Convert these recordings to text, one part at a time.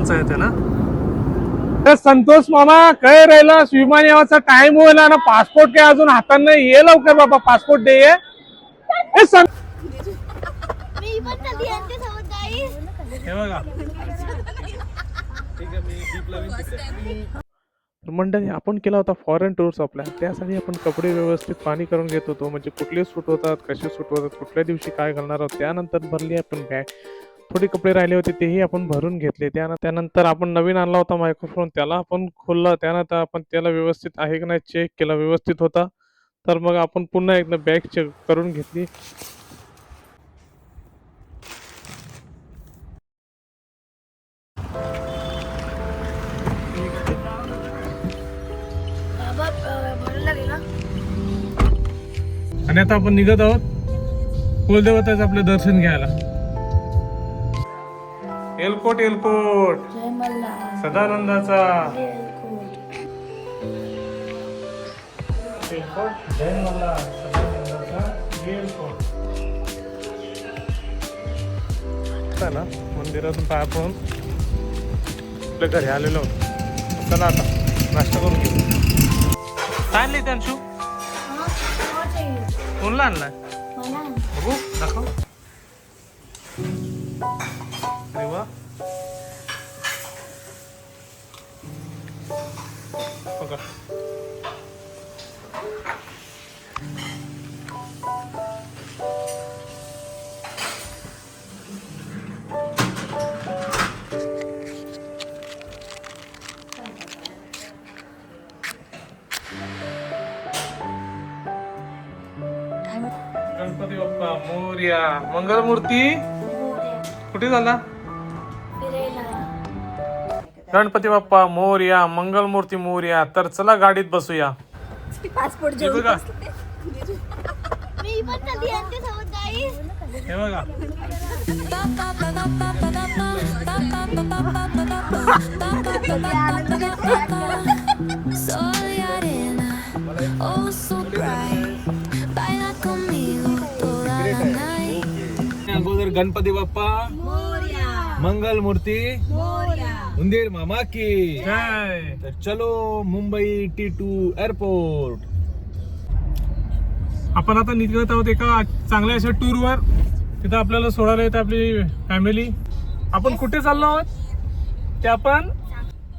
माणसं आहेत ना. संतोष मामा काय राहिला विमान यावाचा टाइम होईल ना. पासपोर्ट काय अजून हातात नाही. ये लवकर बाबा पासपोर्ट दे. हे बघा मंडळी आपण केला होता फॉरेन टूर्स आपल्या. त्यासाठी आपण कपडे व्यवस्थित पाणी करून घेत होतो. म्हणजे कुठले सूट होतात, कसे सूट होतात, कुठल्या दिवशी काय घालणार आहोत. त्यानंतर भरली आपण बॅग. थोडे कपडे राहिले होते तेही आपण भरून घेतले. त्यानंतर आपण नवीन आणला होता मायक्रोफोन, त्याला आपण खोलला. त्यानंतर आपण त्याला व्यवस्थित आहे की नाही चेक केला. व्यवस्थित होता तर मग आपण पुन्हा एकदा बॅग चेक करून घेतली. आणि आता आपण निघत आहोत कुलदेवताचं आपलं दर्शन घ्यायला. एलकोट एलकोट सदानंदाचा एलकोट जय मल्हार सदानंदाचा एलकोट. चला मंदिरातून पाया पडून आपल्या घरी आलेलो आहोत. चला आता नाश्ता करून घेऊ. काय आणले त्यांशू? कोणला आणलाय बघू दाखव. अरे वा बघा. गणपती बाप्पा मोरया. मंगलमूर्ती कुठे झाला? गणपती बाप्पा मोरया, मंगलमूर्ती मोरया. तर चला गाडीत बसूया. पासपोर्ट हे बघा मी पण कधी आणते सोबत गाईस. हे बघा अगोदर गणपती बाप्पा मंगल मूर्ती उंदीर मामा की जय. तर चलो मुंबई T2 एअरपोर्ट. आपण आता निघत आहोत एका चांगल्या अशा टूर वर. तिथं आपल्याला सोडायला येते आपली फॅमिली. आपण कुठे चाललो आहोत ते आपण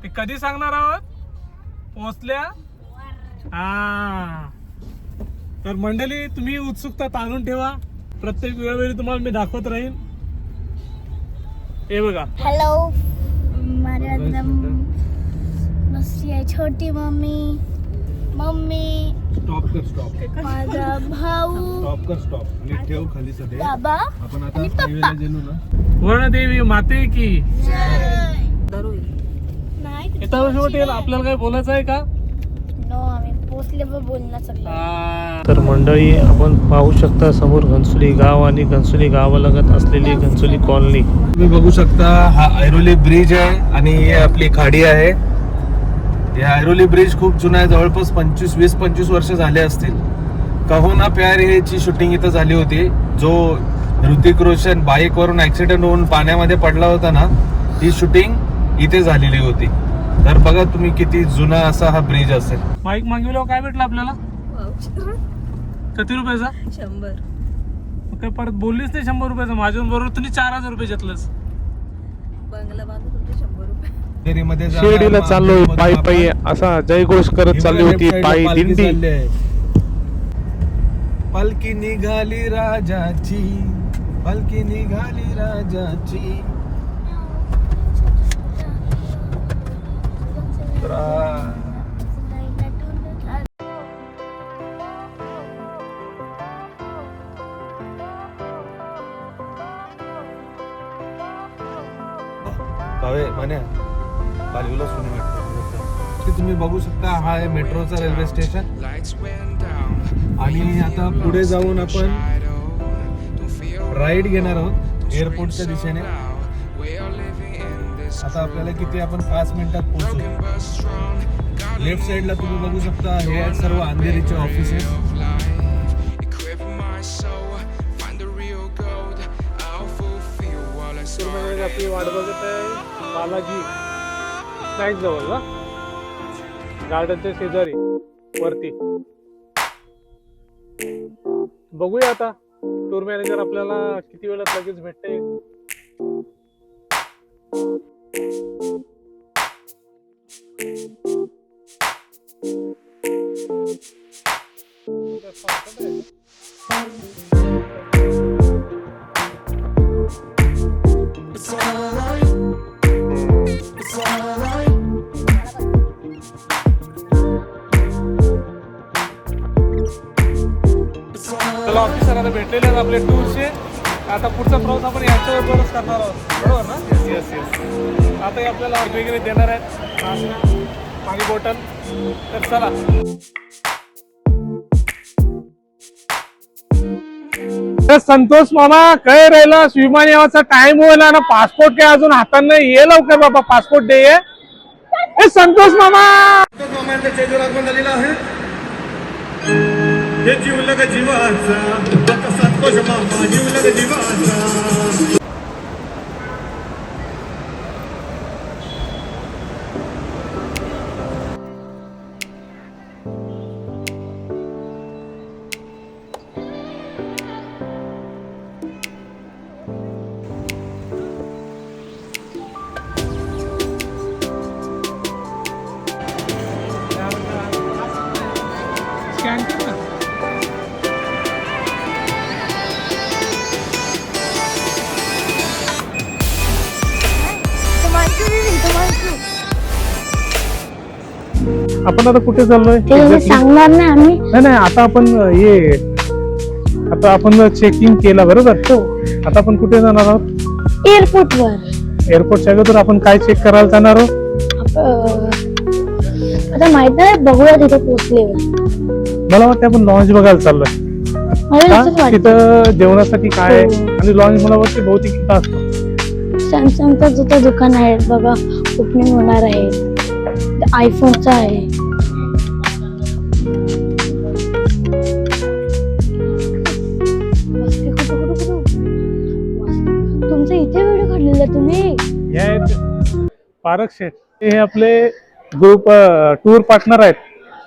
ते कधी सांगणार आहोत पोहोचल्या. हा तर मंडळी तुम्ही उत्सुकता ताणून ठेवा. प्रत्येक वेळोवेळी तुम्हाला मी दाखवत राहीन. हे बघा हेलो माझ्या मस्ती आहे. छोटी मम्मी मम्मी स्टॉप कर स्टॉप. माझा भाऊ स्टॉप कर स्टॉप. नीट ठेव खाली सगळे. बाबा आपण आता आणि हायवेला पप्पा. गेलो ना. वर्णदेवी माते की नाही येता शेवटी आपल्याला काय बोलायचं आहे का? नो आम्ही पोचल्यावर बोलणार सगळं. तर मंडळी आपण पाहू शकता समोर घनसोली गाव आणि घनसोली गावालगत असलेली घनसोली कॉलनी. तुम्ही बघू शकता हा ऐरोली ब्रिज आहे आणि ही आपली खाडी आहे. हा ऐरोली ब्रिज खूप जुना आहे. जवळपास 20-25 वर्ष झाले असतील. कहो ना प्यार ची शूटिंग इथं झाली होती. जो ऋतिक रोशन बाईक वरून ऍक्सिडेंट होऊन पाण्यामध्ये पडला होता ना, ही शूटिंग इथे झालेली होती. तर बघा तुम्ही किती जुना असा हा ब्रिज असेल. बाईक मागविल्यावर काय भेटलं आपल्याला? किती रुपयाचा? 100. काय परत बोललीच नाही 100 रुपयाचा. माझ्या बरोबर तुम्ही 4000 रुपये घेतलंस. बंगला बांधून तुमचे 100 रुपये. शिर्डीला चाललो पायी पायी असा जयघोष करत चालली होती पायी दिंडी. पालखी निघाली राजाची, पालखी निघाली राजाची. तुम्ही बघू शकता हा आहे मेट्रोचा रेल्वे स्टेशन. आणि आता पुढे जाऊन आपण राईड घेणार आहोत एअरपोर्टच्या दिशेने. आता आपल्याला किती आपण 5 मिनिटात पोहोचू. लेफ्ट साइडला तुम्ही बघू शकता हे आहेत सर्व अंधेरीचे ऑफिसेस. आपली वाट बघत आहे. बालाजी स्नॅक्स जवळ का गार्डनच्या शेजारी वरती. बघूया आता टूर मॅनेजर आपल्याला किती वेळात लगेच भेटते. चला ऑफिसर आता भेटलेले आहेत आपले टूरचे. आता पुढचा प्रवास आपण यांच्याबरोबरच करणार आहोत बरोबर ना. Yes yes. आता हे आपल्याला वगैरे देणार आहेत नाश्ता, पाणी बॉटल. तर चला संतोष मामा काय राहिला विमान यावाचा टाइम होईल ना. पासपोर्ट काय अजून हातात नाही. ये लवकर बाबा पासपोर्ट दे. ए संतोष मामा मामांच्या चेजवर आगमन झालेलं आहे. हे जीवलग जीवाचा आता संतोष मामा जीवलग जीवाचा. स्कॅन कर ना. आपण आता कुठे चाललोय सांगणार नाही आम्ही. नाही नाही आता आपण ये आता आपण चेकिंग केला बरोबर. आता आपण कुठे जाणार आहोत. एअरपोर्ट वर. एअरपोर्टच्या अगोदर आपण काय चेक करायला जाणार आहोत. आता माहित नाही बघूया तिथे पोहोचल्यावर. मला वाटतं आपण लॉन्च बघायला चाललोय. मला असंच वाटतं. तिथं जेवणासाठी काय आहे आणि लॉन्च मला वाटतं बहुतेक इथं असतं. सॅमसंगचं जिथं दुकान आहे बघा ओपनिंग होणार आहे. आयफोनचं आहे. तुमचा इथे व्हिडिओ काढलेला तुम्ही. हे आहेत पारक शेठ. हे आपले ग्रुप टूर पार्टनर आहेत.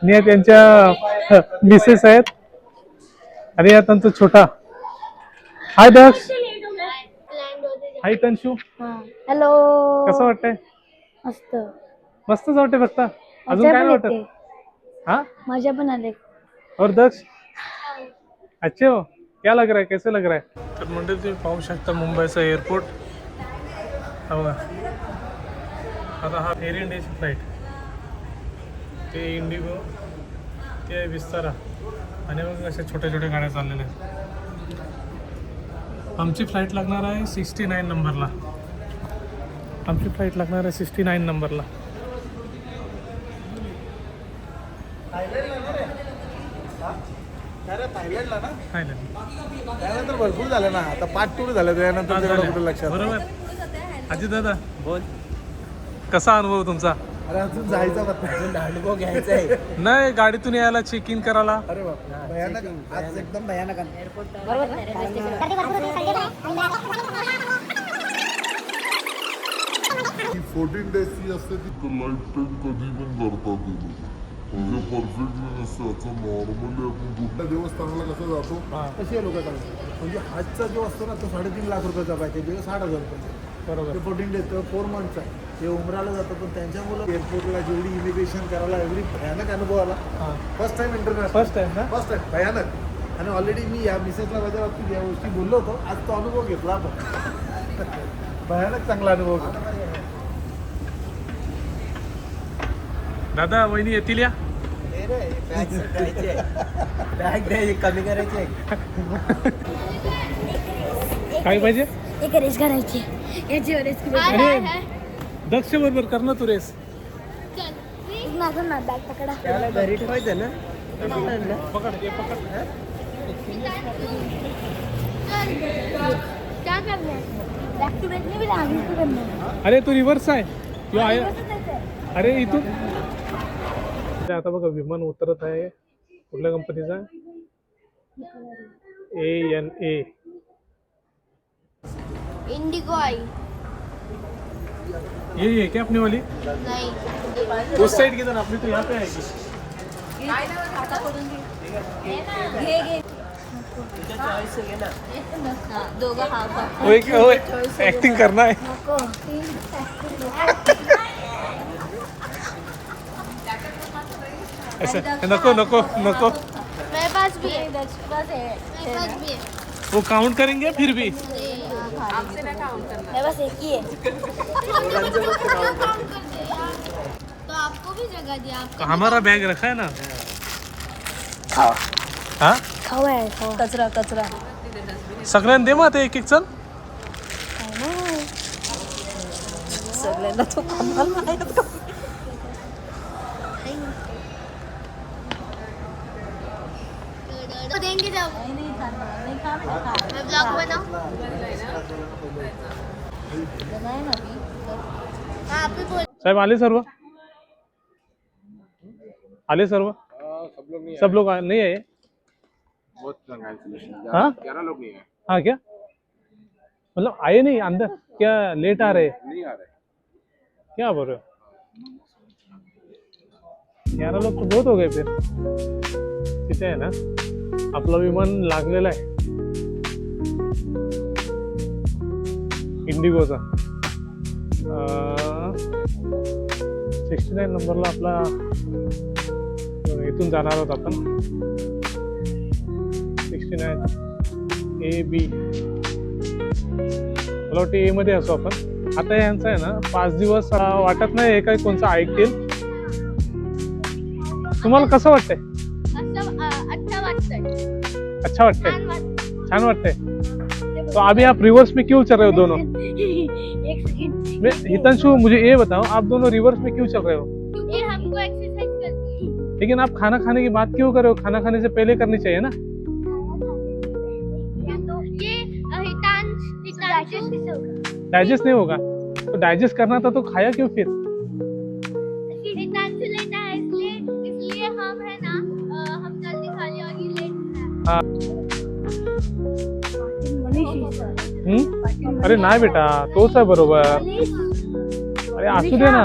आणि त्यांच्या मिसेस आहेत आणि या त्यांचा छोटा. हाय दक्ष. हाय तंशू. हॅलो. कसं वाटतंय. मस्त मस्तच वाटतंय. फक्त अजून काय नाही वाटत. हाँ मजा पण आले. और दक्ष अच्छे हो. क्या लग रहा है कैसे लग रहा है. तर मंडळी तुम्ही पाहू शकता मुंबईचा एअरपोर्ट. हो का. आता हा एअर इंडियाची फ्लाईट. ते इंडिगो ते विस्तारा आणि मग अशा छोट्या छोट्या गाड्या चाललेल्या आहेत. आमची फ्लाईट लागणार आहे 69 नंबरला. आमची फ्लाईट लागणार आहे 69 नंबरला. थायलंडला ना. थायलंड त्यानंतर भरपूर झालं ना. आता 5 टूर झालं त्यानंतर तेवढं कुठं लक्षात. बरोबर. अजित दादा बोल. कसा अनुभव तुमचा. अरे अजून जायचा पत्ता. अनुभव घ्यायचा आहे. नाही गाडीतून यायला चेक इन करायला. अरे बाप भयानक. आज एकदम भयानक. ती 14 डेजची असते ती लाईफ टाईम कधी पण करतात ते लोक. म्हणजे परफेक्टली नसतं. आता नॉर्मली आपण कुठल्या देवस्थानाला कसं जातो तशी हे लोक करतात. म्हणजे हाजचा जो असतो ना तो 3.5 लाख रुपयाचा पॅकेज आहे. 60,000 रुपये. बरोबर. ते 14 डेज 4 मंथचा आहे. ते उमराला जातं पण त्यांच्या मुलं एअरपोर्टला जेवढी इमिग्रेशन करायला एवढी भयानक अनुभव आला. First time international. First time ना. फर्स्ट टाइम भयानक. आणि ऑलरेडी मी या मिसेसला माझ्या बाबतीत या गोष्टी बोललो होतो. आज तो अनुभव घेतला आपण. भयानक चांगला अनुभव घेतला. दादा वहिनी येतील या. कमी करायची. काय पाहिजे. एक रेस करायची. याची रेस अरे दक्ष बरोबर कर ना तू रेस. माझं ना बॅग पकडा. त्याला घरी ठेवायचं ना. पकड ये पकड. क्या करना है. बॅक टू बॅक नाही बेटा आगे से करना है. अरे तू रिव्हर्स आहे. यो आहे. अरे इथून. आता बघा विमान उतरत आहे. कुठल्या कंपनीचा. ANA. इंडिगो आई. यही है क्या अपनी वाली? नहीं उस साइड किधर? अपनी तो यहाँ पे आएगी. दोघं हाफ ओए ऍक्टिंग करना है. ऐसा नको नको नको. मेरे पास भी है मेरे पास भी है वो काउंट करेंगे फिर भी. मेरे पास एक ही है. तो आपको भी जगह दिया आपका हमारा बैग रखा है ना. हाँ खावा है खावा कचरा कचरा सगळ्यांना दे मग ते एक एक चल. सगळ्यांना तो कामाला नाही येत का? तो देंगे जब नाही खाणार, नाही खा बेटा, खा. मैं ब्लॉग बनाऊं. नाही ना मी. हाँ आप भी बोल. साहेब आले सर्व? आले सर्व? सब लोग नहीं आए. हाँ 11 लोग नहीं है. हाँ क्या मतलब आए नहीं अंदर? क्या लेट आ रहे? नहीं आ रहे. क्या बोल रहे हो? 11 लोग तो बहुत हो गए फिर. तिथे आहे ना आपलं विमान लागलेलं आहे इंडिगोचा. 69 नंबरला आपला इथून जाणार आहोत आपण. 69 AB. मला वाटतं ए मध्ये असो आपण. आता यांचं आहे ना 5 दिवस वाटत नाही हे काही कोणचं ऐकतील. तुम्हाला कसं वाटतंय? अच्छा वाटतंय. छान वाटतंय. तो अभी आप रिवर्स में क्यों चल रहे हो दोनों? एक सेकंड. मैं हितांशु मुझे ये बताओ आप दोनों रिवर्स में क्यों चल रहे हो? क्योंकि हमको एक्सरसाइज करनी है. लेकिन आप खाना खाने की बात क्यों कर रहे हो? खाना खाने से पहले करनी चाहिए ना. डाइजेस्ट नहीं होगा तो डाइजेस्ट करना था तो खाया क्यों फिर? लेटा है इसलिए हम है ना हम जल्दी खा लिया और ये लेट है. हाँ. अरे नाही बेटा तोच आहे बरोबर. अरे असू दे ना.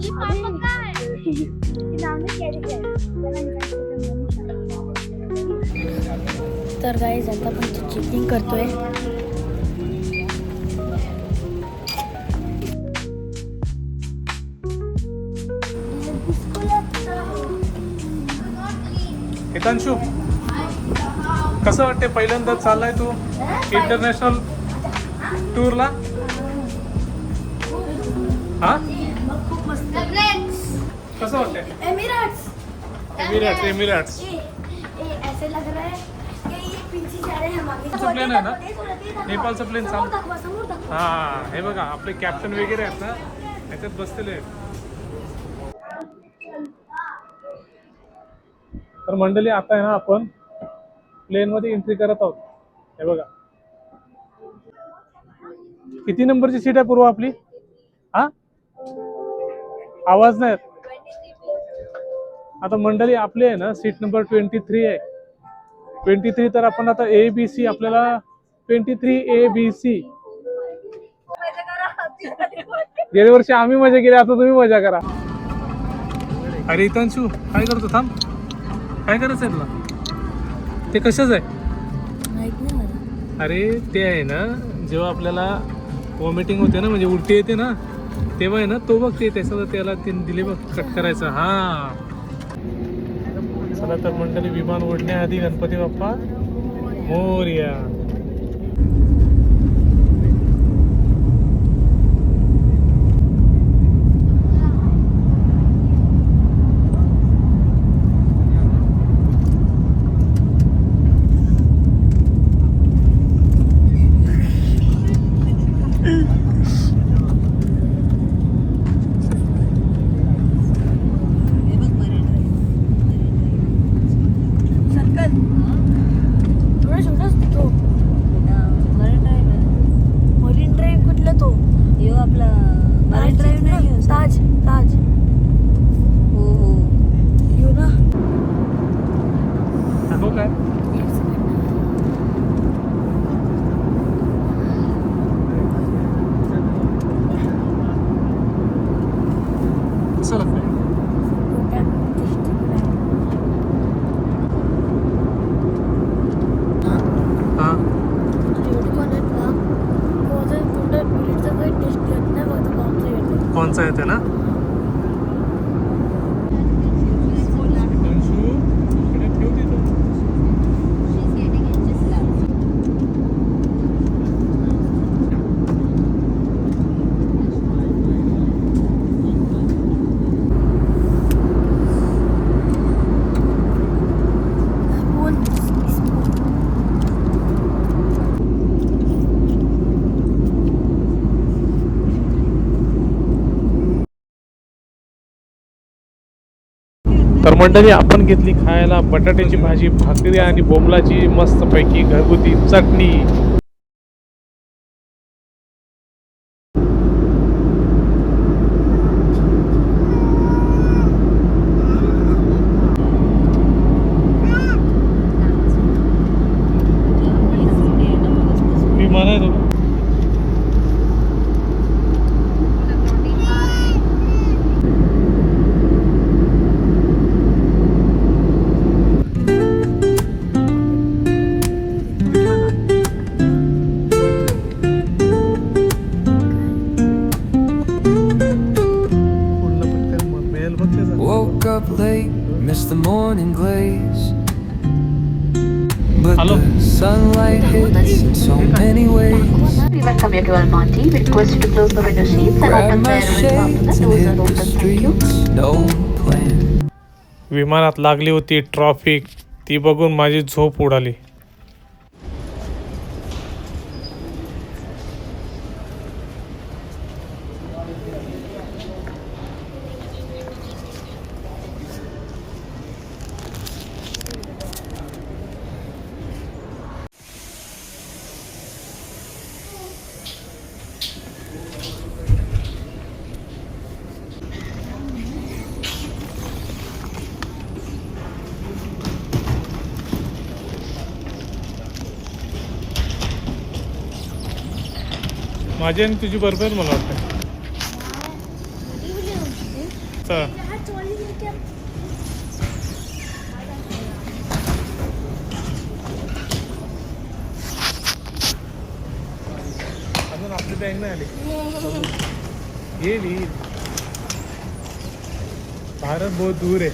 ये पापा का है. तर गाईज आता पण चेकिंग करतोय. हितांशु कसं वाटते पहिल्यांदा चाललाय तू इंटरनॅशनल टूरला? हा कसं वाटतंय? एमिरेट्स ऐसे लग रहा है कि ये पीछे जा रहे हैं हम आगे. प्लेन आहे ना नेपाळचं प्लेन चाल. हा हे बघा आपले कॅप्टन वगैरे आहेत ना त्याच्यात बसलेले आहेत. तर मंडळी आता आहे ना आपण प्लेन मध्ये एंट्री करत आहोत. हे बघा किती नंबरची सीट आहे पूर्व आपली? हा आवाज नाही. आता मंडळी आपली आहे ना सीट नंबर 23 आहे. 23 तर आपण आता ABC आपल्याला 23ABC. गेल्या वर्षी आम्ही मजा केली आता तुम्ही मजा करा. अरे हितांशु काय करतो? थांब काय करायचं आहे तुला? ते कशाच आहे? माहित नाही मला. अरे ते आहे ना जेव्हा आपल्याला वॉमिटिंग होते ना म्हणजे उलटी येते ना तेव्हा आहे ना तो बघ ते त्याचं त्याला ते दिले बघ कट करायचं. हा चला तर मंडळी विमान उडण्याआधी गणपती बाप्पा मोरया. थोड़ा छोटा सा तो लोकांचं आहे ते ना. तर मंडळी आपण घेतली खायला बटाट्याची भाजी, भाकरी आणि बोंबलाची मस्तपैकी घरगुती चटणी. विमान आहे तो. Woke up late, missed the morning glaze. But Hello. the sunlight hits in so many ways. We welcome you to Almaty. We request you to close the window sheets and Grab open my the windows after shades the and doors hit are the open. Thank you. streets. No plan. विमानात लागली होती traffic, ती बघून माझी झोप उडाली. माझी आणि तुझी बरोबर आहे मला वाटतं. चला. अजून आपली बँक नाही आली. येईल. भारत बहुत दूर आहे.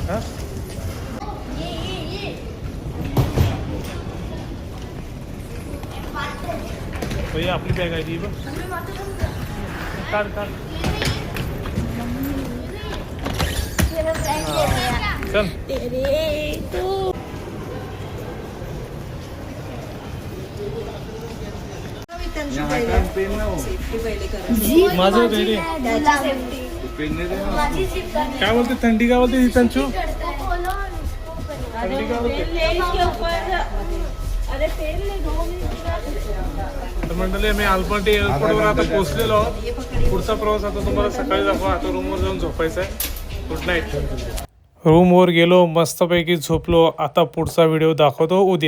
हा भैया आपली बॅग आहे ती बघ. काढ काढ. चल. माझं रेडी. काय बोलते थंडी, काय बोलते हितांशू? थंडी काय बोलते? तर मंडळी आम्ही आलपाटी एअरपोर्टवर आता पोहोचलेलो आहोत. पुढचा प्रवास आता तुम्हाला सकाळी दाखवा. आता रूमवर जाऊन झोपायचं आहे. Good night. रूमवर गेलो, मस्तपैकी झोपलो. आता पुढचा व्हिडिओ दाखवतो उद्या.